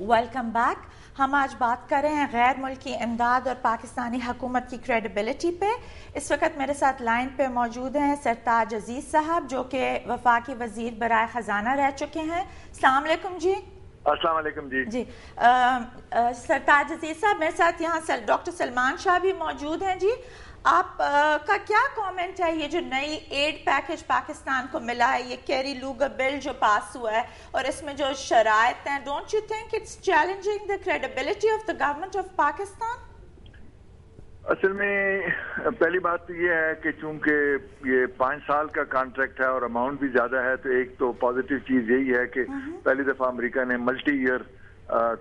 Welcome back. ہم آج بات کر رہے ہیں غیر ملکی امداد اور پاکستانی حکومت کی کریڈیبلٹی پہ. اس وقت میرے ساتھ لائن پہ موجود ہیں سرتاج عزیز صاحب جو کہ وفاقی وزیر برائے خزانہ رہ چکے ہیں. السلام علیکم جی. السلام علیکم جی. سرتاج عزیز صاحب میرے ساتھ یہاں ڈاکٹر سلمان شاہ بھی موجود ہیں. جی آپ کا کیا کامنٹ ہے یہ جو نئی ایڈ پیکج پاکستان کو ملا ہے, یہ کیری لوگر بل جو پاس ہوا ہے اور اس میں جو شرائط ہیں, don't you think it's challenging the credibility of the government of Pakistan? اصل میں پہلی بات تو یہ ہے کہ چونکہ یہ 5 سال کا کانٹریکٹ ہے اور اماؤنٹ بھی زیادہ ہے, تو ایک تو پازیٹیو چیز یہی ہے کہ پہلی دفعہ امریکہ نے ملٹی ایئر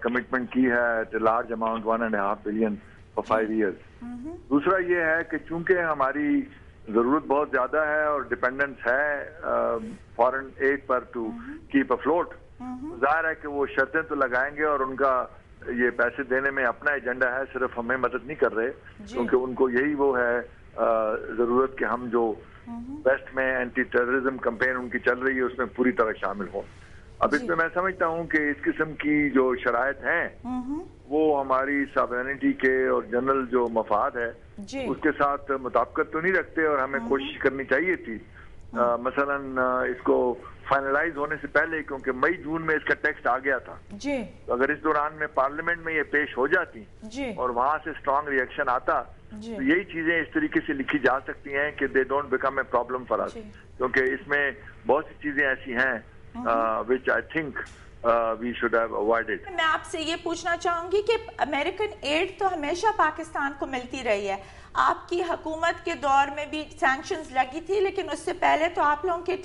کمٹمنٹ کی ہے, large amount $1.5 billion for 5 years. دوسرا یہ ہے کہ چونکہ ہماری ضرورت بہت زیادہ ہے اور ڈپینڈنس ہے فارن ایڈ پر ٹو کیپ افلوٹ, ظاہر ہے کہ وہ شرطیں تو لگائیں گے اور ان کا یہ پیسے دینے میں اپنا ایجنڈا ہے, صرف ہمیں مدد نہیں کر رہے کیونکہ ان کو یہی وہ ہے ضرورت کہ ہم جو ویسٹ میں اینٹی ٹیررزم کمپین ان کی چل رہی ہے اس میں پوری طرح شامل ہوں. اب اس میں سمجھتا ہوں کہ اس قسم کی جو شرائط ہیں وہ ہماری ساورینٹی کے اور جنرل جو مفاد ہے اس کے ساتھ مطابقت تو نہیں رکھتے, اور ہمیں کوشش کرنی چاہیے تھی مثلا اس کو فائنلائز ہونے سے پہلے, کیونکہ مئی جون میں اس کا ٹیکسٹ آ گیا تھا, تو اگر اس دوران میں پارلیمنٹ میں یہ پیش ہو جاتی اور وہاں سے اسٹرانگ ریئیکشن آتا تو یہی چیزیں اس طریقے سے لکھی جا سکتی ہیں کہ they don't become a problem for us, کیونکہ اس میں بہت سی چیزیں ایسی ہیں which I think we should have avoided. میں آپ سے یہ پوچھنا چاہوں گی کہ امریکن ایڈ تو ہمیشہ پاکستان کو ملتی رہی ہے, آپ کی حکومت کے دور میں بھی سینکشنز لگی تھی, لیکن اس سے پہلے تو آپ لوگوں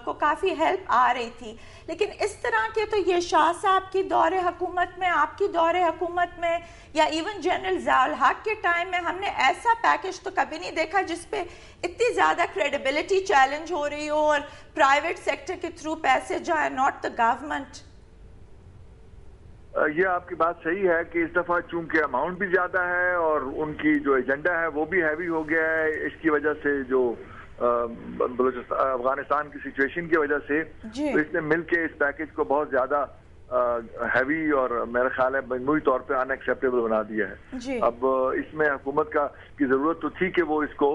کو کافی ہیلپ آ رہی تھی, لیکن اس طرح کے تو یہ شاہ صاحب کی دور حکومت میں, آپ کی دور حکومت میں, یا ایون جنرل ضیاء الحق کے ٹائم میں ہم نے ایسا پیکج تو کبھی نہیں دیکھا جس پہ اتنی زیادہ کریڈیبلٹی چیلنج ہو رہی ہو اور پرائیویٹ سیکٹر کے تھرو پیسے جائیں, ناٹ دا گورنمنٹ. یہ آپ کی بات صحیح ہے کہ اس دفعہ چونکہ اماؤنٹ بھی زیادہ ہے اور ان کی جو ایجنڈا ہے وہ بھی ہیوی ہو گیا ہے, اس کی وجہ سے جو افغانستان کی سچویشن کی وجہ سے تو اس نے مل کے اس پیکج کو بہت زیادہ ہیوی اور میرا خیال ہے مجموعی طور پہ ان ایکسیپٹیبل بنا دیا ہے. اب اس میں حکومت کی ضرورت تو تھی کہ وہ اس کو,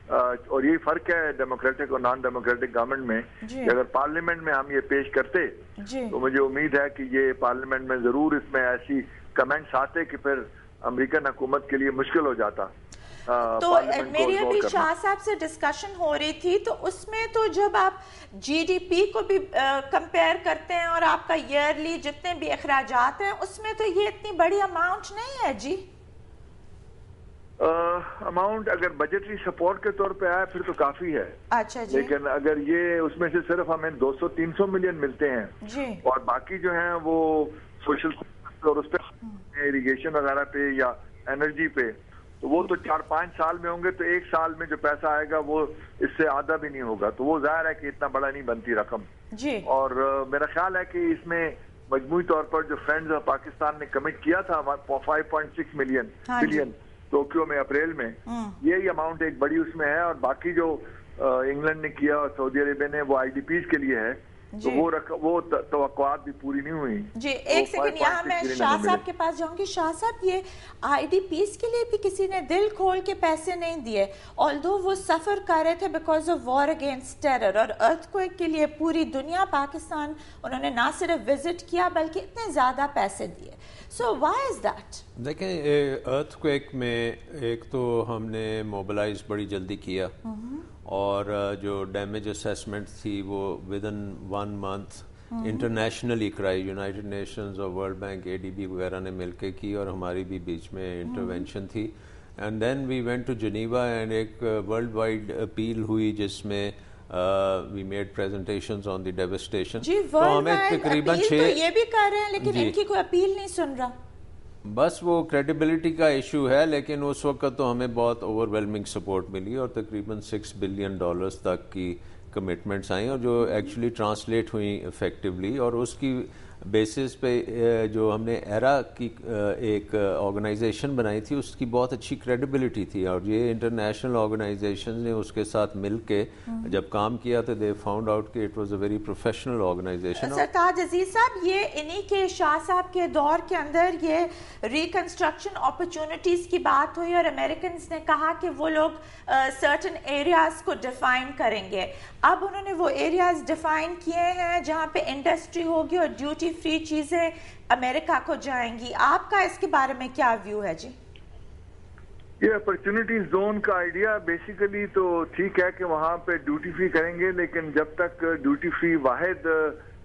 اور یہی فرق ہے ڈیموکریٹک اور نان ڈیموکریٹک گورنمنٹ میں, کہ اگر پارلیمنٹ میں ہم یہ پیش کرتے تو مجھے امید ہے کہ یہ پارلیمنٹ میں ضرور اس میں ایسی کمنٹس آتے کہ پھر امریکن حکومت کے لیے مشکل ہو جاتا. تو میری ابھی شاہ صاحب سے ڈسکشن ہو رہی تھی, تو اس میں تو جب آپ جی ڈی پی کو بھی کمپیئر کرتے ہیں اور آپ کا ایئرلی جتنے بھی اخراجات ہیں اس میں تو یہ اتنی بڑی اماؤنٹ نہیں ہے. جی اماؤنٹ اگر بجٹری سپورٹ کے طور پہ آئے پھر تو کافی ہے. اچھا جی. لیکن اگر یہ اس میں سے صرف ہمیں 200-300 ملین ملتے ہیں اور باقی جو ہیں وہ سوشل اور اس پہ اریگیشن وغیرہ پہ یا انرجی پہ, تو وہ تو 4-5 سال میں ہوں گے, تو 1 سال میں جو پیسہ آئے گا وہ اس سے آدھا بھی نہیں ہوگا, تو وہ ظاہر ہے کہ اتنا بڑا نہیں بنتی رقم. اور میرا خیال ہے کہ اس میں مجموعی طور پر جو فرینڈز آف پاکستان نے کمٹ کیا تھا 5.6 بلین ٹوکیو میں اپریل میں, یہی اماؤنٹ ایک بڑی اس میں ہے, اور باقی جو انگلینڈ نے کیا اور سعودی عربیہ نے وہ آئی ڈی پیز کے لیے ہے, تو وہ توقعات بھی پوری نہیں ہوئی. جی ایک سیکنڈ یہاں میں شاہ صاحب کے پاس جاؤں گی. شاہ صاحب یہ آئی ڈی پیز کے لیے بھی کسی نے دل کھول کے پیسے نہیں دیے, آلدو وہ سفر کر رہے تھے because of war against terror, اور ارتھ کوئک کے لیے پوری دنیا پاکستان انہوں نے نہ صرف وزٹ کیا بلکہ اتنے زیادہ پیسے دیے. So why is that? دیکھیں ارتھ کوئک میں ایک تو ہم نے موبلائز بڑی جلدی کیا, اور جو ڈیمیج اسیسمنٹ تھی وہ ود ان 1 month انٹرنیشنلی کرائی, یونائٹڈ نیشنز اور ورلڈ بینک اے ڈی بی وغیرہ نے مل کے کی, اور ہماری بھی بیچ میں انٹرونشن تھی. And then we went to Geneva and ایک ورلڈ وائڈ اپیل ہوئی جس میں we made presentations on the devastation. تو ہمیں تقریباً 6 یہ بھی کر رہے ہیں لیکن ان کی کوئی اپیل نہیں سن رہا. بس وہ کریڈیبلٹی کا ایشو ہے, لیکن اس وقت تو ہمیں بہت اوور ویلمنگ سپورٹ ملی اور تقریباً $6 بلین تک کی کمٹمنٹس آئیں, اور جو ایکچولی ٹرانسلیٹ ہوئیں افیکٹولی, اور اس کی بیسس پہ جو ہم نے ایرا کی ایک آرگنائزیشن بنائی تھی اس کی بہت اچھی کریڈیبلٹی تھی, اور یہ انٹرنیشنل آرگنائزیشن نے اس کے ساتھ مل کے جب کام کیا تو دے فاؤنڈ آؤٹ کہ it was a very professional organisation. Sartaj Aziz صاحب, یہ انہی کے شاہ صاحب کے دور کے اندر یہ ریکنسٹرکشن اپرچونٹیز کی بات ہوئی اور امریکنز نے کہا کہ وہ لوگ سرٹن ایریاز کو ڈیفائن کریں گے. اب انہوں نے وہ ایریاز ڈیفائن کیے ہیں جہاں پہ انڈسٹری ہوگی اور ڈیوٹی فری چیزیں امریکہ کو جائیں گی. آپ کا اس کے بارے میں کیا ویو ہے جی؟ یہ اپرچونٹی زون کا آئیڈیا بیسیکلی تو ٹھیک ہے کہ وہاں پہ ڈیوٹی فری کریں گے, لیکن جب تک ڈیوٹی فری واحد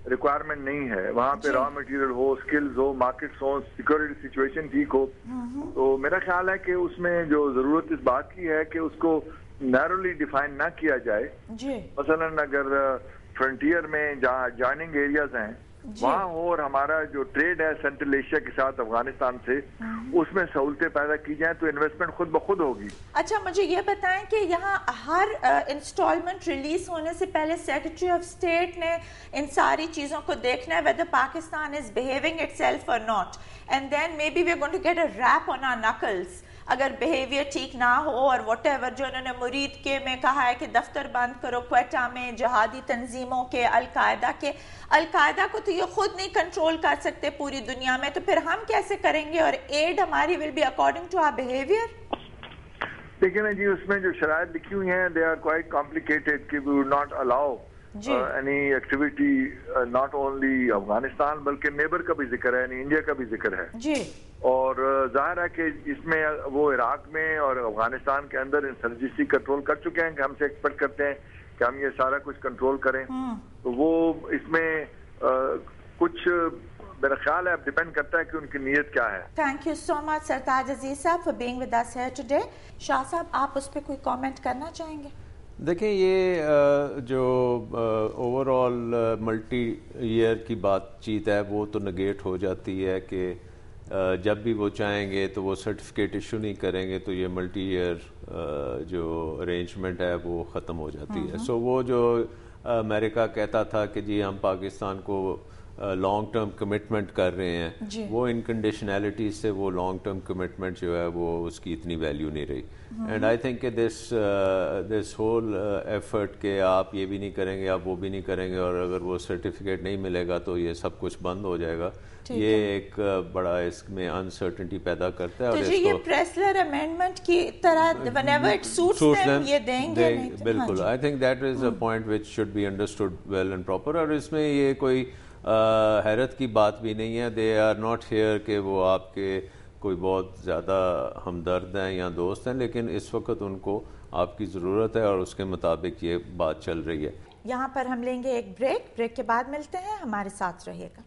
ریکوائرمنٹ نہیں ہے, وہاں پہ را مٹیریل ہو, سکلز ہو, مارکیٹس ہو, سیکورٹی سچویشن ٹھیک ہو, تو میرا خیال ہے کہ اس میں جو ضرورت اس بات کی ہے کہ اس کو نیرولی ڈیفائن نہ کیا جائے. مثلا اگر فرنٹیئر میں جہاں جوائننگ ایریاز ہیں وہاں ہو اور ہمارا جو ٹریڈ ہے سینٹرل ایشیا کے ساتھ افغانستان سے اس میں سہولتیں پیدا کی جائیں تو انویسٹمنٹ خود بخود ہوگی. اچھا مجھے یہ بتائیں کہ یہاں ہر انسٹالمنٹ ریلیز ہونے سے پہلے سیکرٹری آف اسٹیٹ نے ان ساری چیزوں کو دیکھنا ہے whether Pakistan is behaving itself or not, and then maybe we're going to get a rap on our knuckles اگر بیہیویئر ٹھیک نہ ہو اور واٹ ایور جو انہوں نے مرید کے میں کہا ہے کہ دفتر بند کرو کوئٹہ میں, جہادی تنظیموں کے, القاعدہ کو تو یہ خود نہیں کنٹرول کر سکتے پوری دنیا میں, تو پھر ہم کیسے کریں گے؟ اور ایڈ ہماری will be according to our behaviour. دیکھیں نا جی, اس میں جو شرائط لکھی ہوئی ہیں دے آر کوائٹ کمپلیکیٹڈ کہ we would not allow any activity not only Afghanistan بلکہ نیبر کا بھی ذکر ہے, یعنی انڈیا کا بھی ذکر ہے جی. اور ظاہر ہے کہ اس میں وہ عراق میں اور افغانستان کے اندر انسرجنسی کنٹرول کر چکے ہیں کہ ہم سے ایکسپیکٹ کرتے ہیں کہ ہم یہ سارا کچھ کنٹرول کریں, تو وہ اس میں کچھ میرا خیال ہے اب ڈیپینڈ کرتا ہے کہ ان کی نیت کیا ہے. تھینک یو سو مچ سرتاج عزیز صاحب for being with us here today. Shah صاحب آپ اس پہ کوئی کامنٹ کرنا چاہیں گے؟ دیکھیں یہ جو اوور آل ملٹی ایئر کی بات چیت ہے وہ تو نگیٹ ہو جاتی ہے کہ جب بھی وہ چاہیں گے تو وہ سرٹیفکیٹ ایشو نہیں کریں گے تو یہ ملٹی ایئر جو ارینجمنٹ ہے وہ ختم ہو جاتی ہے. سو وہ جو امریکہ کہتا تھا کہ جی ہم پاکستان کو لانگ ٹرم کمٹمنٹ کر رہے ہیں, وہ ان کنڈیشنالٹیز سے وہ لانگ ٹرم کمٹمنٹ جو ہے وہ اس کی اتنی ویلیو نہیں رہی. اینڈ آئی تھنک کہ دس ہول ایفرٹ کہ آپ یہ بھی نہیں کریں گے, آپ وہ بھی نہیں کریں گے, اور اگر وہ سرٹیفکیٹ نہیں ملے گا تو یہ سب کچھ بند ہو جائے گا, یہ ایک بڑا اس میں انسرٹنٹی پیدا کرتا ہے. اور یہ پریسلر امینڈمنٹ کی طرح whenever it suits them یہ دیں گے. بالکل, I think that is a point which should be understood well and proper. اور اس میں یہ کوئی حیرت کی بات بھی نہیں ہے. دے آر ناٹ ہیئر کہ وہ آپ کے کوئی بہت زیادہ ہمدرد ہیں یا دوست ہیں, لیکن اس وقت ان کو آپ کی ضرورت ہے اور اس کے مطابق یہ بات چل رہی ہے. یہاں پر ہم لیں گے ایک بریک کے بعد ملتے ہیں, ہمارے ساتھ رہیے گا.